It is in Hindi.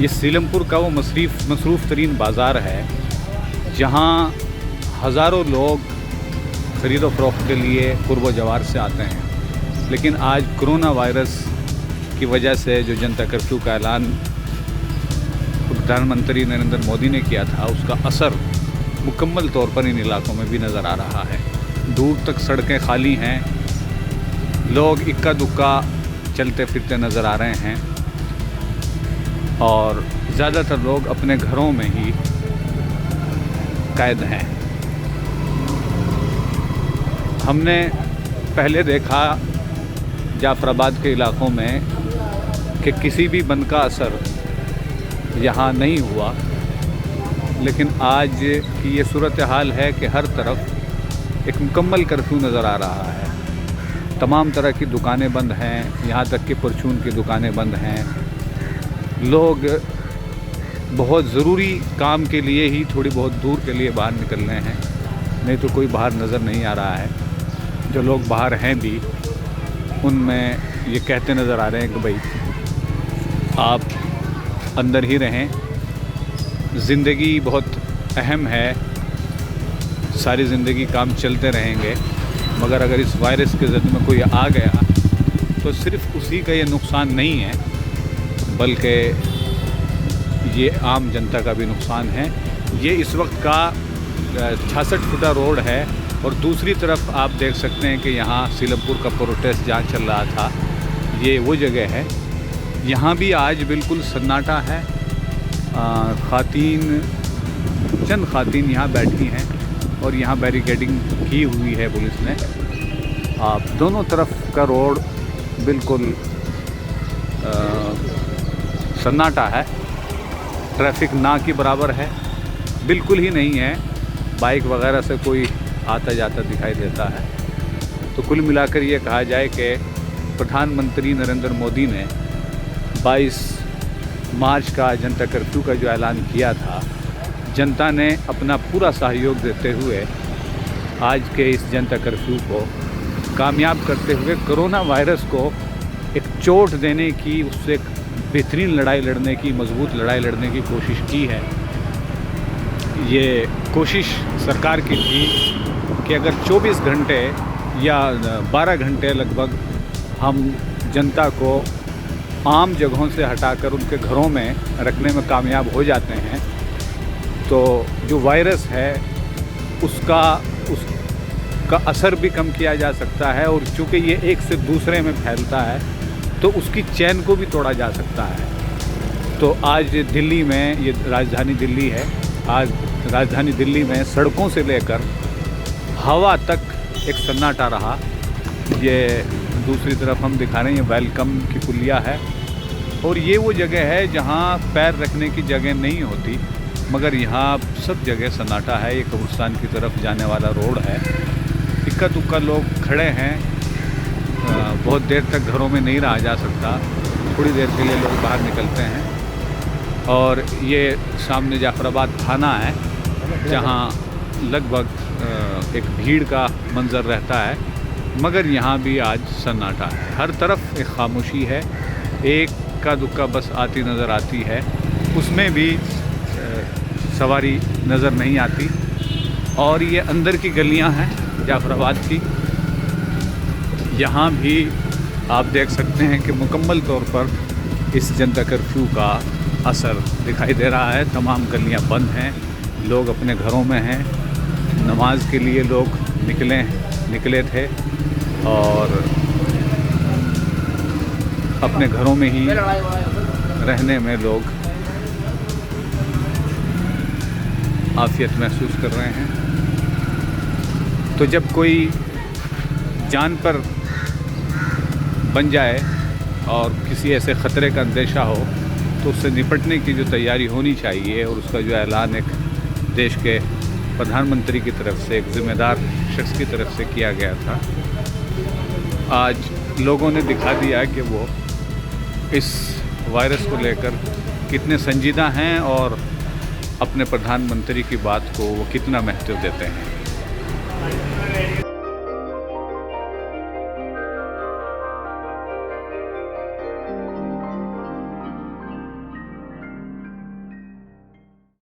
ये सीलमपुर का वो मसरूफ़ तरीन बाज़ार है जहाँ हज़ारों लोग ख़रीद व फ़रोख्त के लिए कुर्ब जवार से आते हैं। लेकिन आज कोरोना वायरस की वजह से जो जनता कर्फ्यू का ऐलान प्रधानमंत्री नरेंद्र मोदी ने किया था, उसका असर मुकम्मल तौर पर इन इलाकों में भी नज़र आ रहा है। दूर तक सड़कें खाली हैं, लोग इक्का दुक्का चलते फिरते नज़र आ रहे हैं और ज़्यादातर लोग अपने घरों में ही कैद हैं। हमने पहले देखा जाफराबाद के इलाकों में कि किसी भी बंद का असर यहाँ नहीं हुआ, लेकिन आज की ये सूरत हाल है कि हर तरफ एक मुकम्मल कर्फ्यू नज़र आ रहा है। तमाम तरह की दुकानें बंद हैं, यहाँ तक कि परचून की दुकानें बंद हैं। लोग बहुत ज़रूरी काम के लिए ही थोड़ी बहुत दूर के लिए बाहर निकल रहे हैं, नहीं तो कोई बाहर नज़र नहीं आ रहा है। जो लोग बाहर हैं भी उनमें ये कहते नज़र आ रहे हैं कि भाई आप अंदर ही रहें, ज़िंदगी बहुत अहम है, सारी ज़िंदगी काम चलते रहेंगे, मगर अगर इस वायरस के ज़द में कोई आ गया तो सिर्फ़ उसी का ये नुकसान नहीं है, बल्कि ये आम जनता का भी नुकसान है। ये इस वक्त का 66 फुटा रोड है और दूसरी तरफ आप देख सकते हैं कि यहाँ सीलमपुर का प्रोटेस्ट जहाँ चल रहा था, ये वो जगह है। यहाँ भी आज बिल्कुल सन्नाटा है। चंद खातीन यहाँ बैठी हैं और यहाँ बैरिकेडिंग की हुई है पुलिस ने। दोनों तरफ का रोड बिल्कुल सन्नाटा है, ट्रैफिक ना के बराबर है, बिल्कुल ही नहीं है। बाइक वगैरह से कोई आता जाता दिखाई देता है। तो कुल मिलाकर ये कहा जाए कि प्रधानमंत्री नरेंद्र मोदी ने 22 मार्च का जनता कर्फ्यू का जो ऐलान किया था, जनता ने अपना पूरा सहयोग देते हुए आज के इस जनता कर्फ्यू को कामयाब करते हुए कोरोना वायरस को एक चोट देने की, उससे एक बेहतरीन लड़ाई लड़ने की, मजबूत लड़ाई लड़ने की कोशिश की है। ये कोशिश सरकार की थी कि अगर 24 घंटे या 12 घंटे लगभग हम जनता को आम जगहों से हटाकर उनके घरों में रखने में कामयाब हो जाते हैं, तो जो वायरस है उसका असर भी कम किया जा सकता है। और चूँकि ये एक से दूसरे में फैलता है तो उसकी चैन को भी तोड़ा जा सकता है। तो आज दिल्ली में, ये राजधानी दिल्ली है, आज राजधानी दिल्ली में सड़कों से लेकर हवा तक एक सन्नाटा रहा। ये दूसरी तरफ हम दिखा रहे हैं, ये वेलकम की पुलिया है और ये वो जगह है जहाँ पैर रखने की जगह नहीं होती, मगर यहाँ सब जगह सन्नाटा है। ये कब्रिस्तान की तरफ जाने वाला रोड है, इक्का दुक्का लोग खड़े हैं, बहुत देर तक घरों में नहीं रहा जा सकता, थोड़ी देर के लिए लोग बाहर निकलते हैं। और ये सामने जाफराबाद थाना है जहाँ लगभग एक भीड़ का मंज़र रहता है, मगर यहाँ भी आज सन्नाटा है। हर तरफ एक खामोशी है, एक का दुक्का बस आती नज़र आती है, उसमें भी सवारी नज़र नहीं आती। और ये अंदर की गलियाँ हैं जाफराबाद की, यहाँ भी आप देख सकते हैं कि मुकम्मल तौर पर इस जनता कर्फ्यू का असर दिखाई दे रहा है। तमाम गलियाँ बंद हैं, लोग अपने घरों में हैं, नमाज के लिए लोग निकले थे और अपने घरों में ही रहने में लोग आफियत महसूस कर रहे हैं। तो जब कोई जान पर बन जाए और किसी ऐसे ख़तरे का अंदेशा हो तो उससे निपटने की जो तैयारी होनी चाहिए, और उसका जो ऐलान एक देश के प्रधानमंत्री की तरफ से, एक ज़िम्मेदार शख्स की तरफ से किया गया था, आज लोगों ने दिखा दिया कि वो इस वायरस को लेकर कितने संजीदा हैं और अपने प्रधानमंत्री की बात को वो कितना महत्व देते हैं।